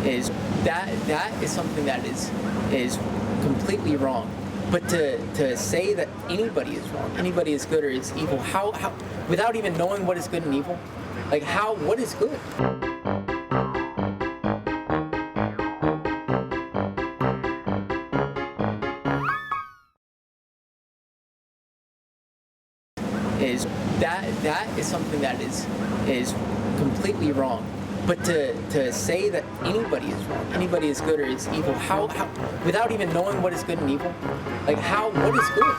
is that is something that is completely wrong. But to say that anybody is wrong, anybody is good or is evil, how without even knowing what is good and evil, like what is good? That is something that is completely wrong. But to say that anybody is wrong, anybody is good or is evil, how without even knowing what is good and evil, like what is good?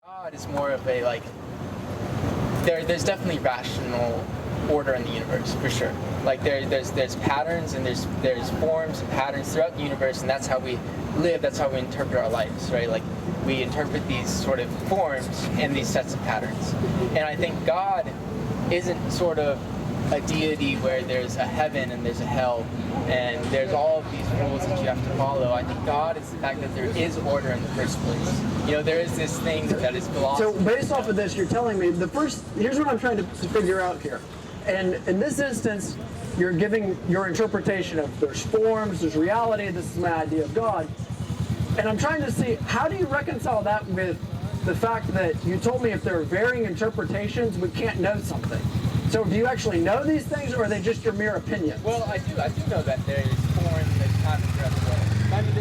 God is more of a there's definitely rational order in the universe, for sure. Like there's patterns and there's forms and patterns throughout the universe, and that's how we live, that's how we interpret our lives, right? Like we interpret these sort of forms and these sets of patterns. And I think God isn't sort of a deity where there's a heaven and there's a hell and there's all of these rules that you have to follow. I think God is the fact that there is order in the first place. You know, there is this thing that is philosophy. So based off of this, you're telling me here's what I'm trying to figure out here. And in this instance, you're giving your interpretation of there's forms, there's reality, this is my idea of God. And I'm trying to see, how do you reconcile that with the fact that you told me if there are varying interpretations, we can't know something? So do you actually know these things, or are they just your mere opinions? Well, I do know that there is form that's happening throughout the world. I mean,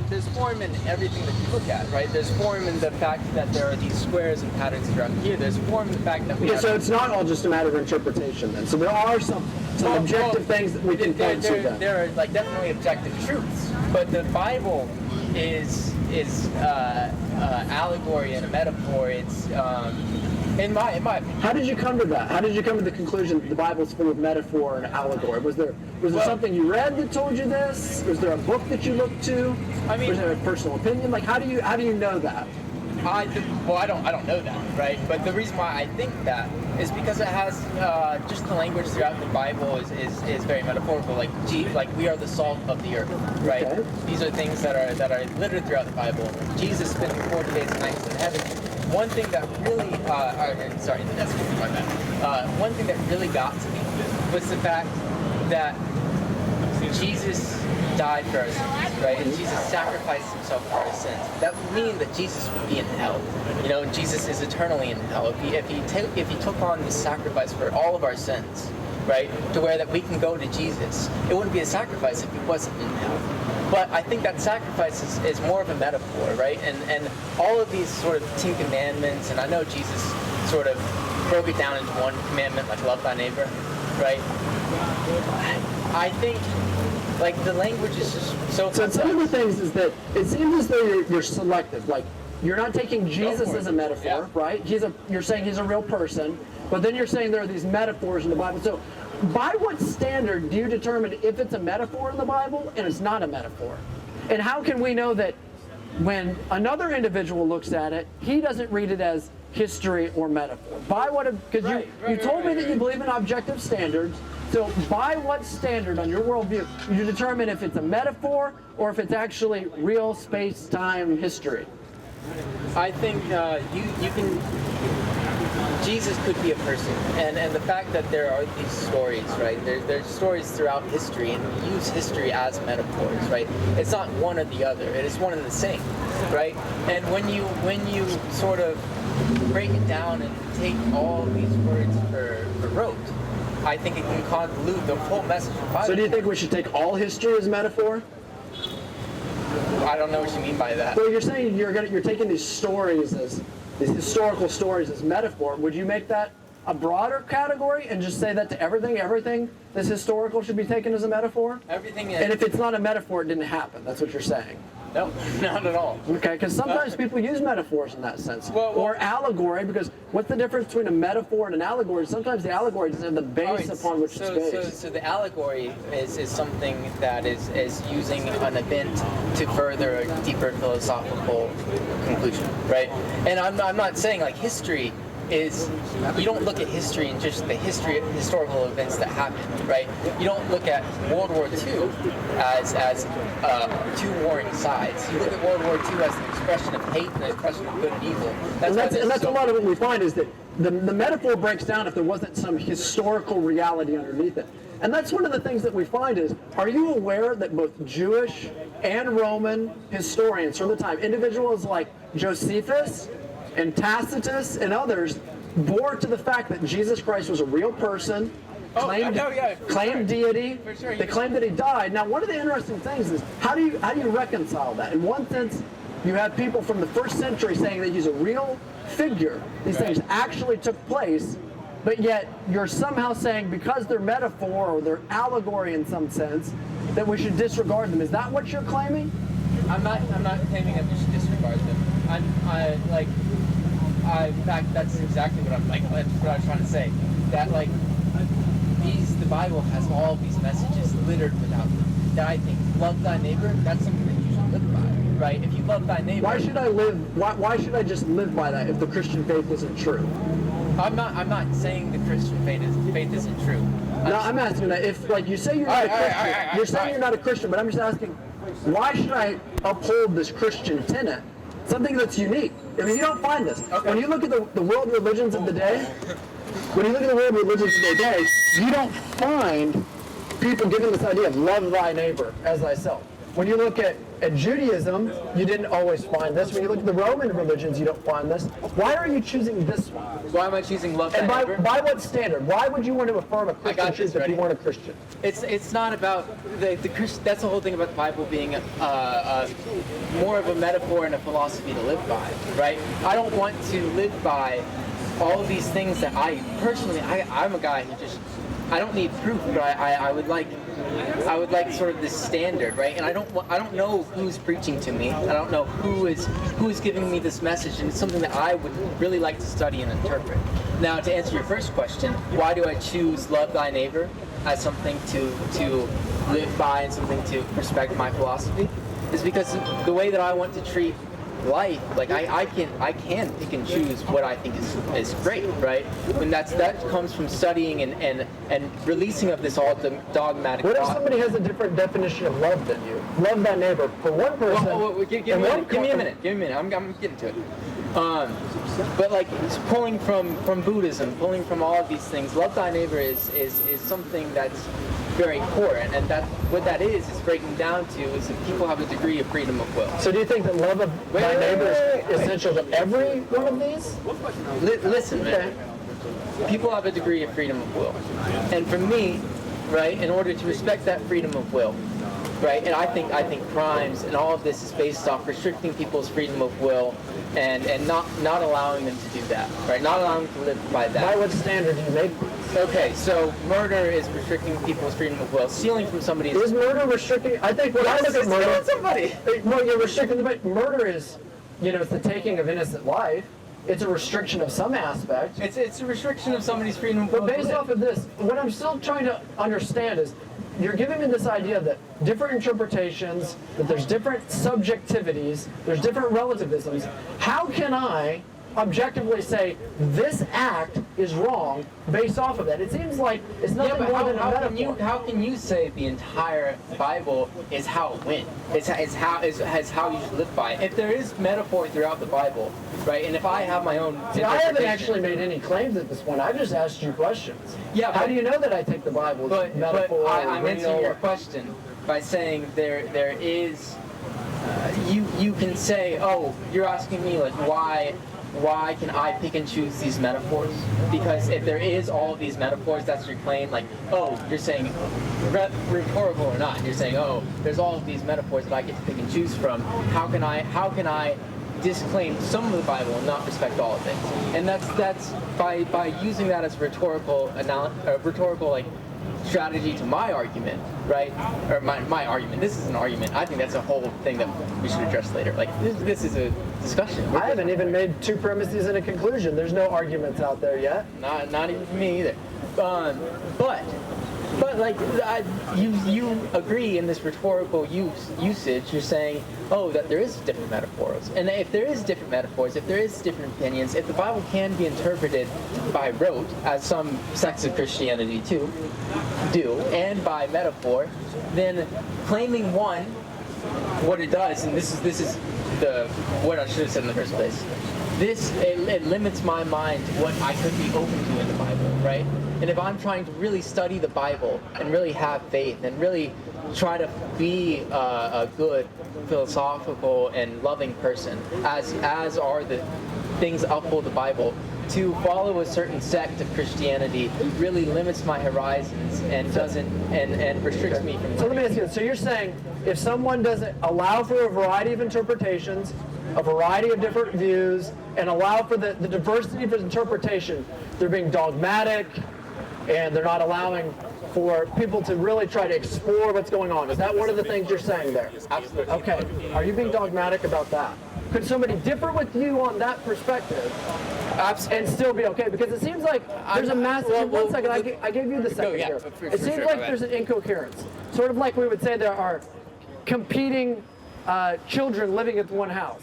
there's form in everything that you look at, right? There's form in the fact that there are these squares and patterns throughout here. There's form in the fact that we have... So it's not all just a matter of interpretation then. So there are some objective things that we can point to then. There are definitely objective truths, but the Bible is allegory and a metaphor. It's in my opinion. How did you come to that? How did you come to the conclusion that the Bible is full of metaphor and allegory? Was there something you read that told you this? Was there a book that you looked to? I mean, was there a personal opinion? Like, how do you know that? I don't know that, right? But the reason why I think that is because it has just the language throughout the Bible is very metaphorical. Like we are the salt of the earth, right? Okay. These are things that are littered throughout the Bible. Jesus spent 40 days and nights in heaven. One thing that really, sorry, that's my bad. One thing that really got to me was the fact that Jesus died for our sins, right? And Jesus sacrificed himself for our sins. That would mean that Jesus would be in hell. You know, Jesus is eternally in hell. If he took on this sacrifice for all of our sins, right, to where that we can go to Jesus, it wouldn't be a sacrifice if he wasn't in hell. But I think that sacrifice is more of a metaphor, right? And all of these sort of 10 commandments, and I know Jesus sort of broke it down into one commandment, like love thy neighbor, right? I think, like, the language is just so... So some of the things is that it seems as though you're selective. Like, you're not taking Jesus as a metaphor, right? You're saying he's a real person, but then you're saying there are these metaphors in the Bible. So by what standard do you determine if it's a metaphor in the Bible and it's not a metaphor? And how can we know that when another individual looks at it, he doesn't read it as history or metaphor? By what? Because you told me that you believe in objective standards. So by what standard on your worldview do you determine if it's a metaphor or if it's actually real space-time history? I think you can... Jesus could be a person, and the fact that there are these stories, right? There's stories throughout history, and we use history as metaphors, right? It's not one or the other; it is one and the same, right? And when you sort of break it down and take all these words for rote, I think it can convolute the whole message of the Bible. So do you think we should take all history as metaphor? I don't know what you mean by that. Well, you're saying you're taking these stories as these historical stories as metaphor. Would you make that a broader category and just say that to everything that's historical should be taken as a metaphor? Everything. And if it's not a metaphor, it didn't happen. That's what you're saying. No, not at all. Okay, because sometimes people use metaphors in that sense. Well, or allegory, because what's the difference between a metaphor and an allegory? Sometimes the allegory doesn't have the base upon which it's based. So the allegory is something that is using an event to further a deeper philosophical conclusion, right? And I'm not saying like history is you don't look at history and just the historical events that happened, right? You don't look at World War II as two warring sides. You look at World War II as an expression of hate and an expression of good and evil. And that's a lot of what we find is that the metaphor breaks down if there wasn't some historical reality underneath it. And that's one of the things that we find is, are you aware that both Jewish and Roman historians from the time, individuals like Josephus and Tacitus and others, bore to the fact that Jesus Christ was a real person, claimed deity, they claimed that he died. Now, one of the interesting things is, how do you reconcile that? In one sense, you have people from the first century saying that he's a real figure. These things actually took place, but yet you're somehow saying because they're metaphor or they're allegory in some sense, that we should disregard them. Is that what you're claiming? I'm not claiming that we should disregard them. In fact, that's exactly what that's what I was trying to say. That the Bible has all these messages littered without them. That I think, love thy neighbor, that's something that you should live by, right? If you love thy neighbor, why should I live? Why should I just live by that if the Christian faith isn't true? I'm not saying the Christian faith isn't true. I'm asking that if, you say you're not a Christian, you're saying you're not a Christian, but I'm just asking, why should I uphold this Christian tenet? Something that's unique. I mean, you don't find this. Okay. When you look at the world religions of the day, you don't find people giving this idea of love thy neighbor as thyself. When you look at Judaism, you didn't always find this. When you look at the Roman religions, you don't find this. Why are you choosing this one? Why am I choosing love thy neighbor? By what standard? Why would you want to affirm a Christian truth if you weren't a Christian? It's not about the Christian. That's the whole thing about the Bible being more of a metaphor and a philosophy to live by, right? I don't want to live by all of these things that I'm a guy who just, I don't need proof, but I would like sort of this standard, right? And I don't know who's preaching to me. I don't know who is giving me this message, and it's something that I would really like to study and interpret. Now, to answer your first question, why do I choose love thy neighbor as something to live by and something to respect my philosophy? Is because the way that I want to treat life, I can pick and choose what I think is great, right? When that comes from studying and releasing of this all dogmatic. What if somebody has a different definition of love than you? Love thy neighbor for one person. Give me a minute. I'm getting to it. But pulling from Buddhism, pulling from all of these things, love thy neighbor is something that's very core, and that what that is breaking down to is that people have a degree of freedom of will. So do you think that love of thy neighbor is essential to every one of these? Listen, man. People have a degree of freedom of will, and for me, right, in order to respect that freedom of will, right, and I think crimes and all of this is based off restricting people's freedom of will and not allowing them to do that, right? Not allowing them to live by that. By what standard do you make this? Okay, so murder is restricting people's freedom of will. Stealing from somebody is murder restricting? I think when I look at murder, killing somebody. No, you're restricting. But murder is, it's the taking of innocent life. It's a restriction of some aspect. It's a restriction of somebody's freedom of will. But based off of this, what I'm still trying to understand is, you're giving me this idea that different interpretations, that there's different subjectivities, there's different relativisms. How can I objectively say this act is wrong based off of that? It seems like it's nothing more than a metaphor. How can you say the entire Bible is how it went? Is how you should live by it? If there is metaphor throughout the Bible, right? And if I have my own See, I haven't actually made any claims at this point. I've just asked you questions. Yeah. How do you know that I take the Bible as metaphor? But I'm answering your question by saying there is. You can say, oh, you're asking me why can I pick and choose these metaphors? Because if there is all of these metaphors, that's your claim. You're saying, rhetorical or not, you're saying, oh, there's all of these metaphors that I get to pick and choose from. How can I disclaim some of the Bible and not respect all of it? And that's by using that as rhetorical strategy to my argument, right? Or my argument. This is an argument. I think that's a whole thing that we should address later. This is a discussion. I haven't even made two premises and a conclusion. There's no arguments out there yet. Not even for me either. But But like you agree in this rhetorical usage, you're saying, oh, that there is different metaphors, and if there is different metaphors, if there is different opinions, if the Bible can be interpreted by rote, as some sects of Christianity too do, and by metaphor, then claiming one, what it does, and this is the what I should have said in the first place. It limits my mind to what I could be open to in the Bible, right? And if I'm trying to really study the Bible and really have faith and really try to be a good philosophical and loving person, as are the things uphold the Bible, to follow a certain sect of Christianity really limits my horizons and doesn't and restricts me from. So let me ask you. So you're saying if someone doesn't allow for a variety of interpretations, a variety of different views, and allow for the diversity of interpretation, they're being dogmatic, and they're not allowing for people to really try to explore what's going on. Is that one of the things you're saying there? Absolutely. Okay. Are you being dogmatic about that? Could somebody differ with you on that perspective and still be okay? Because it seems like there's a massive... One second, I gave you the second here. It seems like there's an incoherence. Sort of like we would say there are competing children living in one house.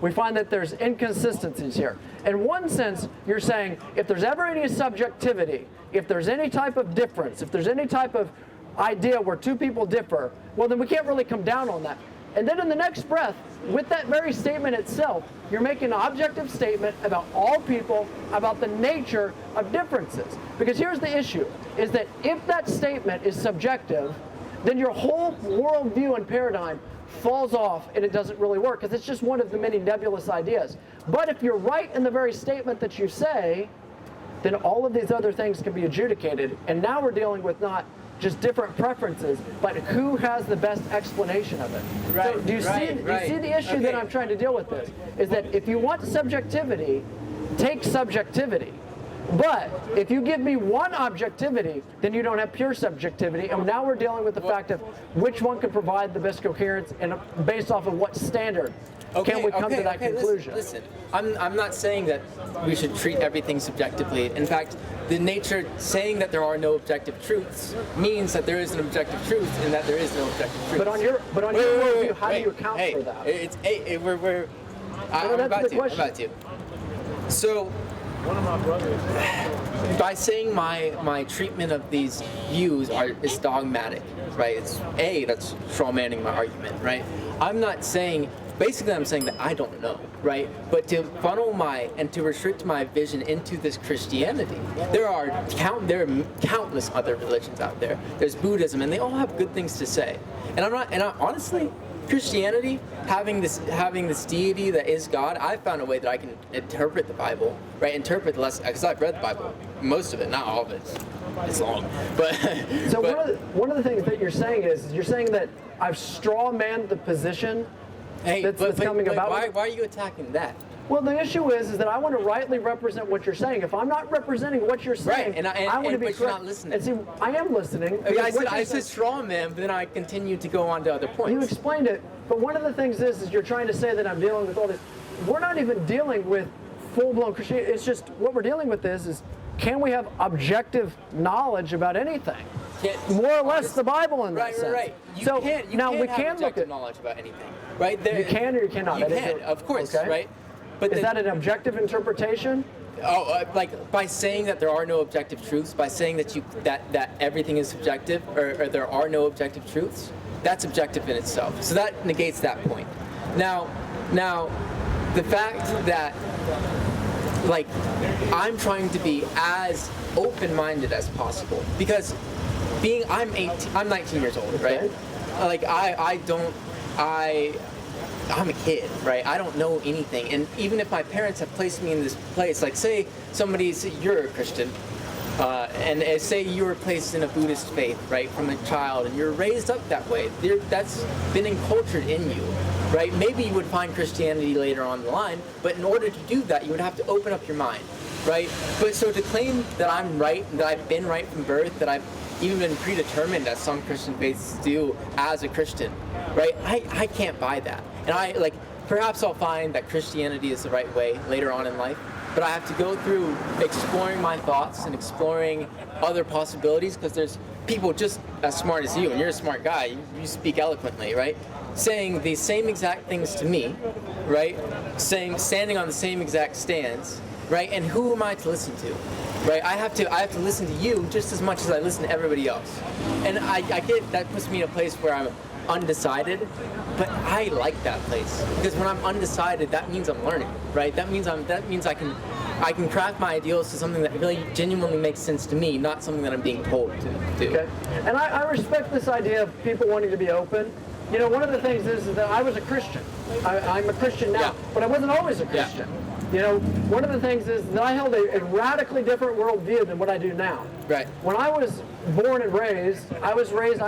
We find that there's inconsistencies here. In one sense, you're saying if there's ever any subjectivity, if there's any type of difference, if there's any type of idea where two people differ, well, then we can't really come down on that. And then in the next breath, with that very statement itself, you're making an objective statement about all people, about the nature of differences. Because here's the issue, is that if that statement is subjective, then your whole worldview and paradigm falls off and it doesn't really work because it's just one of the many nebulous ideas. But if you're right in the very statement that you say, then all of these other things can be adjudicated. And now we're dealing with not just different preferences, but who has the best explanation of it. Right, so do you see the issue that I'm trying to deal with this? Is that if you want subjectivity, take subjectivity. But if you give me one objectivity, then you don't have pure subjectivity. And now we're dealing with the fact of which one can provide the best coherence and based off of what standard can we come to that conclusion. Listen, I'm not saying that we should treat everything subjectively. In fact, the nature saying that there are no objective truths means that there is an objective truth and that there is no objective truth. But on your worldview, how do you account for that? I'm about to. So, by saying my treatment of these views is dogmatic, right? That's straw manning my argument, right? I'm not saying. Basically, I'm saying that I don't know, right? But to funnel and to restrict my vision into this Christianity, there are countless other religions out there. There's Buddhism, and they all have good things to say. And honestly, Christianity, having this deity that is God, I found a way that I can interpret the Bible, right? Interpret the lesson, because I've read the Bible, most of it, not all of it. It's long, but. So one of the things that you're saying is you're saying that I've straw manned the position. That's coming about. Why are you attacking that? Well, the issue is that I want to rightly represent what you're saying. If I'm not representing what you're saying, right, I want to be correct. You're not listening. And see, I am listening. I said straw man, but then I continued to go on to other points. You explained it, but one of the things is you're trying to say that I'm dealing with all this. We're not even dealing with full-blown Christianity. It's just what we're dealing with is can we have objective knowledge about anything? More or less the Bible in that sense. Right. We can look at knowledge about anything. Right? You can or you cannot. You can, of course, okay. Right? But is that an objective interpretation? Like by saying that there are no objective truths, by saying that everything is subjective, or there are no objective truths, that's objective in itself. So that negates that point. Now, the fact that I'm trying to be as open-minded as possible because I'm 19 years old, right? I'm a kid, right? I don't know anything. And even if my parents have placed me in this place, like say you're a Christian, and say you were placed in a Buddhist faith, right, from a child, and you're raised up that way, that's been encultured in you, right? Maybe you would find Christianity later on the line, but in order to do that, you would have to open up your mind, right? But so to claim that I'm right, that I've been right from birth, that I've even been predetermined, as some Christian faiths do, as a Christian, right? I can't buy that. And perhaps I'll find that Christianity is the right way later on in life, but I have to go through exploring my thoughts and exploring other possibilities because there's people just as smart as you, and you're a smart guy, you speak eloquently, right? Saying the same exact things to me, right? Standing on the same exact stance, right? And who am I to listen to, right? I have to listen to you just as much as I listen to everybody else. And I get that puts me in a place where I'm undecided, but I like that place because when I'm undecided, that means I'm learning, right? That means I can craft my ideals to something that really genuinely makes sense to me, not something that I'm being told to do. Okay. And I respect this idea of people wanting to be open. You know, one of the things is that I was a Christian. I'm a Christian now, but I wasn't always a Christian. Yeah. You know, one of the things is that I held a radically different worldview than what I do now. Right. When I was born and raised, I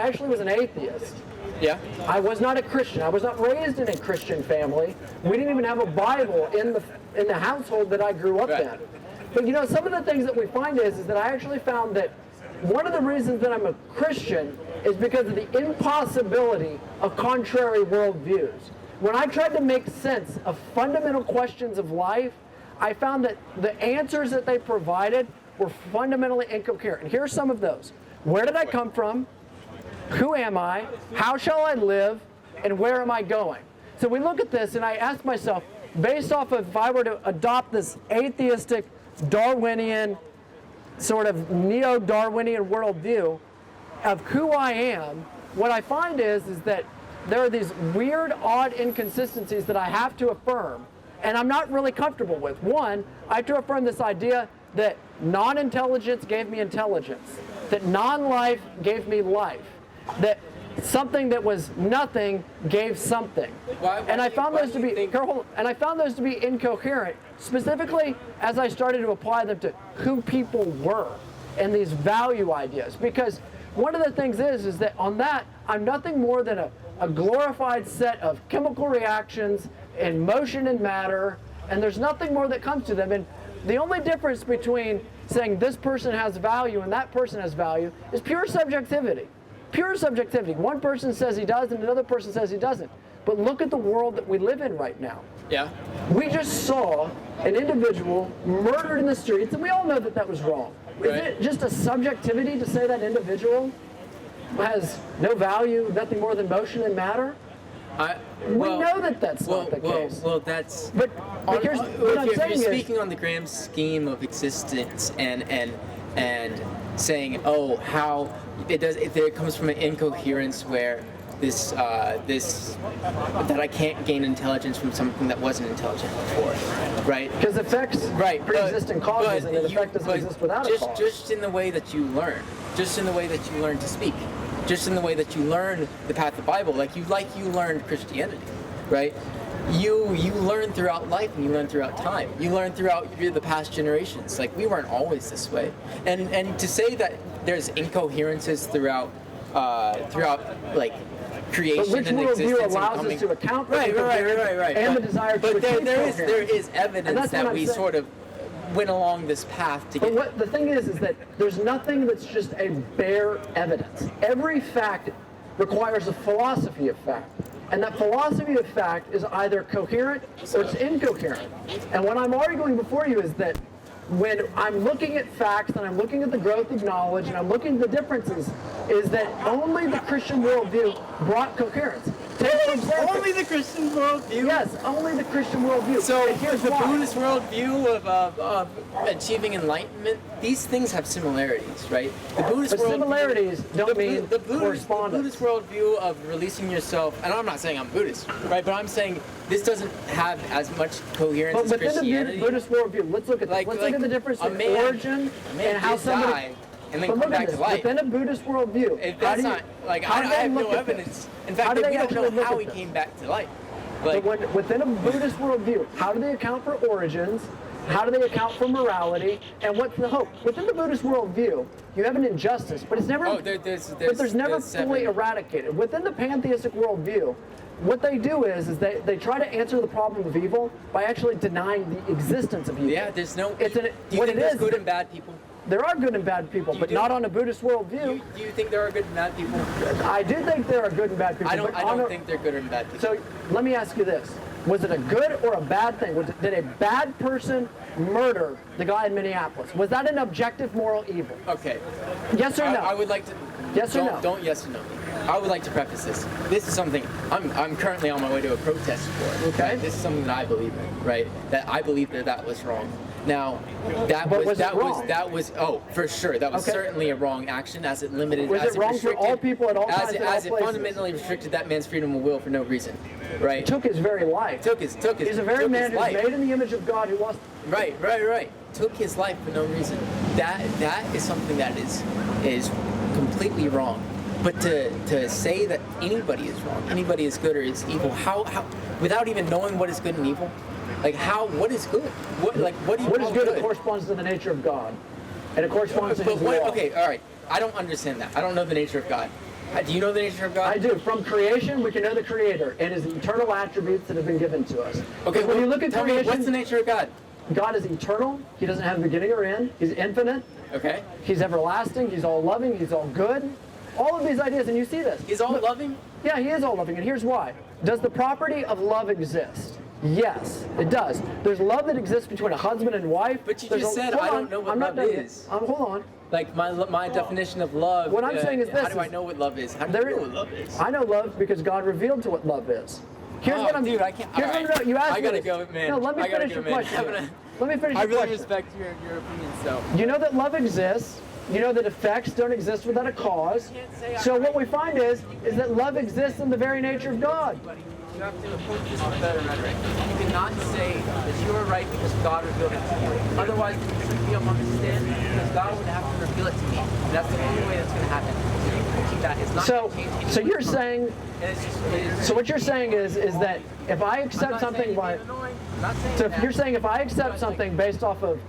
actually was an atheist. Yeah. I was not a Christian. I was not raised in a Christian family. We didn't even have a Bible in the household that I grew up in. But you know, some of the things that we find is that I actually found that one of the reasons that I'm a Christian is because of the impossibility of contrary worldviews. When I tried to make sense of fundamental questions of life, I found that the answers that they provided were fundamentally incoherent. And here are some of those. Where did I come from? Who am I? How shall I live? And where am I going? So we look at this and I ask myself, based off of if I were to adopt this atheistic, Darwinian, sort of neo-Darwinian worldview of who I am, what I find is that there are these weird, odd inconsistencies that I have to affirm, and I'm not really comfortable with. One, I have to affirm this idea that non-intelligence gave me intelligence, that non-life gave me life, that something that was nothing gave something. And I found those to be incoherent, specifically as I started to apply them to who people were and these value ideas. Because one of the things is that on that, I'm nothing more than a glorified set of chemical reactions and motion and matter, and there's nothing more that comes to them. And the only difference between saying this person has value and that person has value is pure subjectivity. Pure subjectivity. One person says he does and another person says he doesn't. But look at the world that we live in right now. Yeah. We just saw an individual murdered in the streets, and we all know that that was wrong. Is it just a subjectivity to say that individual has no value, nothing more than motion and matter? We know that that's not the case. Well, that's. But here's what I'm saying if you're speaking on the grand scheme of existence and saying, oh, how it comes from an incoherence where this that I can't gain intelligence from something that wasn't intelligent before, right? Because effects pre-existing causes, and an effect doesn't exist without a cause. Just in the way that you learn, just in the way that you learn to speak, just in the way that you learn the path of the Bible, like you learned Christianity, right? You learn throughout life and you learn throughout time. You learn throughout the past generations. Like we weren't always this way, and to say that there's incoherences throughout like creation but which and existence worldview allows us to account for right. and the desire to but there achieve is evidence that we sort of went along this path to get. But the thing is that there's nothing that's just a bare evidence. Every fact requires a philosophy of fact. And that philosophy of fact is either coherent or it's incoherent. And what I'm arguing before you is that when I'm looking at facts and I'm looking at the growth of knowledge and I'm looking at the differences, is that only the Christian worldview brought coherence. Only the Christian worldview? Yes, only the Christian worldview. So here's the Buddhist worldview of achieving enlightenment. These things have similarities, right? The Buddhist but similarities don't mean correspondence. The Buddhist worldview of releasing yourself, and I'm not saying I'm Buddhist, right? But I'm saying this doesn't have as much coherence as Christianity. But within the Buddhist worldview, let's look at this. Let's look at the difference in origin and how somebody. And then come back to life. Within a Buddhist worldview, I have no evidence. In fact, we don't know how he came back to life. Like, but within a Buddhist worldview, how do they account for origins? How do they account for morality? And what's the hope? Within the Buddhist worldview, you have an injustice, but it's never. There's never fully eradicated. Within the pantheistic worldview, what they do is they try to answer the problem of evil by actually denying the existence of evil. Yeah, there's no. Do you think there's good and bad people? There are good and bad people, but not on a Buddhist worldview. Do you think there are good and bad people? I do think there are good and bad people. I don't think they're good and bad people. So let me ask you this. Was it a good or a bad thing? Did a bad person murder the guy in Minneapolis? Was that an objective moral evil? Okay. Yes or no? I would like to. Yes or no? Don't yes or no. I would like to preface this. This is something I'm currently on my way to a protest for. Okay. Right? This is something that I believe in, right? That I believe that was wrong. Now, that was for sure. That was certainly a wrong action as it limited. Was it wrong for all people at all times? As it fundamentally restricted that man's freedom of will for no reason, right? Took his very life. Took his. He's a very man who's made in the image of God who lost. Right. Took his life for no reason. That is something that is completely wrong. But to say that anybody is wrong, anybody is good or is evil, how without even knowing what is good and evil, like what is good? What do you What is call good? It corresponds to the nature of God, and it corresponds to His law. Okay, all right. I don't understand that. I don't know the nature of God. Do you know the nature of God? I do. From creation, we can know the Creator and His eternal attributes that have been given to us. Okay, when you look at creation, what's the nature of God? God is eternal. He doesn't have a beginning or end. He's infinite. Okay. He's everlasting. He's all loving. He's all good. All of these ideas, and you see this. He's all loving? Yeah, He is all loving, and here's why. Does the property of love exist? Yes, it does. There's love that exists between a husband and wife. But you just said I don't know what love is. Hold on. Like my definition of love. What I'm saying is this. How do I know what love is? How do you know what love is? I know love because God revealed to what love is. Here's what I'm. Dude, I can't. Here's right. what you asked me. I gotta go, man. No, let me finish your question. Let me finish your question. I really respect your opinion, so. You know that love exists. You know that effects don't exist without a cause. So what we find is that love exists in the very nature of God. You have to approach this with better rhetoric. You cannot say that you are right because God revealed it to you. Otherwise, you should be among the stand because God would have to reveal it to me. And that's the only way that's going to happen. So you're saying. So what you're saying is that if I accept something like. So if you're saying if I accept something based off of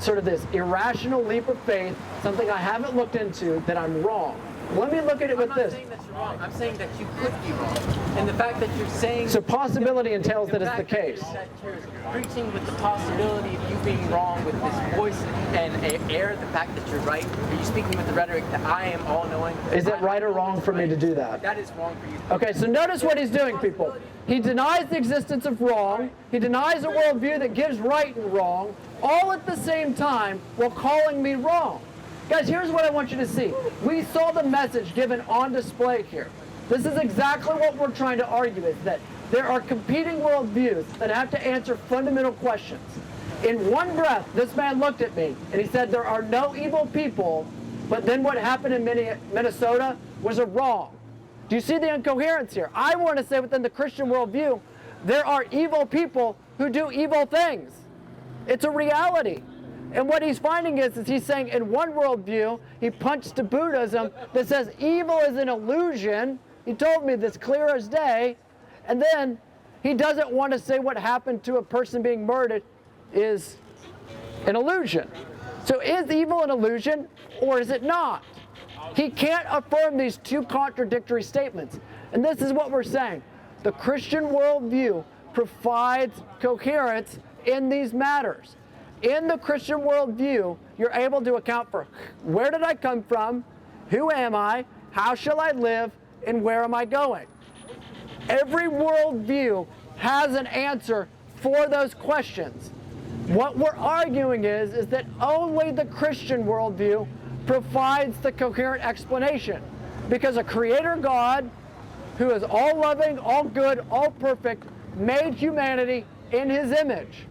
sort of this irrational leap of faith, something I haven't looked into, that I'm wrong. Let me look at it with this. I'm not saying that you're wrong. I'm saying that you could be wrong. And the fact that you're saying... So possibility entails that it's the case. That you're preaching with the possibility of you being wrong with this voice and air the fact that you're right. Are you speaking with the rhetoric that I am all-knowing? Is it right or wrong for me to do that? That is wrong for you. Okay, so notice what he's doing, people. He denies the existence of wrong. He denies a worldview that gives right and wrong, all at the same time while calling me wrong. Guys, here's what I want you to see. We saw the message given on display here. This is exactly what we're trying to argue, is that there are competing worldviews that have to answer fundamental questions. In one breath, this man looked at me and he said there are no evil people, but then what happened in Minnesota was a wrong. Do you see the incoherence here? I want to say within the Christian worldview, there are evil people who do evil things. It's a reality. And what he's finding is he's saying in one worldview, he punched to Buddhism that says evil is an illusion. He told me this clear as day. And then he doesn't want to say what happened to a person being murdered is an illusion. So is evil an illusion or is it not? He can't affirm these two contradictory statements. And this is what we're saying. The Christian worldview provides coherence in these matters. In the Christian worldview, you're able to account for where did I come from, who am I, how shall I live, and where am I going? Every worldview has an answer for those questions. What we're arguing is that only the Christian worldview provides the coherent explanation. Because a creator God, who is all loving, all good, all perfect, made humanity in his image.